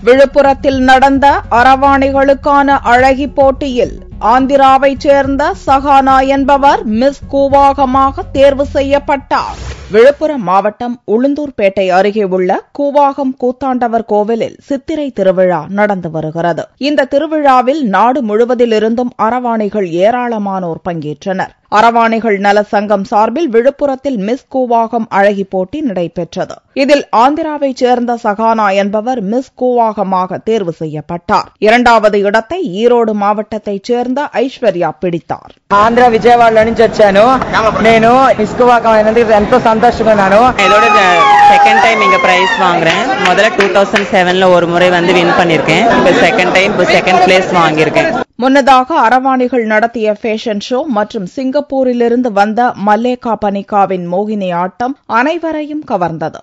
விழுப்புரத்தில் நடந்த அரவாணிகளுக்கான அழகி போட்டியில் ஆந்திராவைச் சேர்ந்த சஹானா என்பவர் மிஸ் கூவாகமாக தேர்வு செய்யப்பட்டார். விழுப்புரம் மாவட்டம் உளுந்தூர்பேட்டை அருகே உள்ள கூவாகம் கூத்தாண்டவர் கோவிலில் சித்திரை திருவிழா நடந்து வருகிறது. இந்த திருவிழாவில் நாடு முழுவதிலிருந்தும் அரவாணிகள் ஏராளமானோர் பங்கேற்றனர். அரவாணிகள் நல சங்கம் சார்பில் விழுப்புரத்தில் மிஸ் கூவாகம் அழகி போட்டி நடைபெற்றது. இதில் ஆந்திராவைச் சேர்ந்த சஹானா என்பவர் மிஸ் கூவாகமாக தேர்வு செய்யப்பட்டார். இரண்டாவது இடத்தை ஈரோடு மாவட்டத்தைச் சேர்ந்த ఐశ్వర్య பிடித்தார். ఆంధ్ర విజయవాడలో నుంచి వచ్చాను. నేను మిస్ కూవాగం అయినందుకు ఎంతో సంతోషంగా ఉన్నాను. இதோட செகண்ட் டைம் இங்க பிரைஸ் வாங்குறேன். முதல்ல 2007ல ஒரு முறை வந்து வின் பண்ணிருக்கேன். இப்ப செகண்ட் டைம் செகண்ட் பிளேஸ் வாங்கியிருக்கேன். முன்னதாக அரவாணிகள் நடத்திய ஃபேஷன் ஷோ மற்றும் சிங்கப்பூரிலிருந்து வந்த மல்லேகா பனிகாவின் மோகினி ஆட்டம் அனைவரையும் கவர்ந்தது.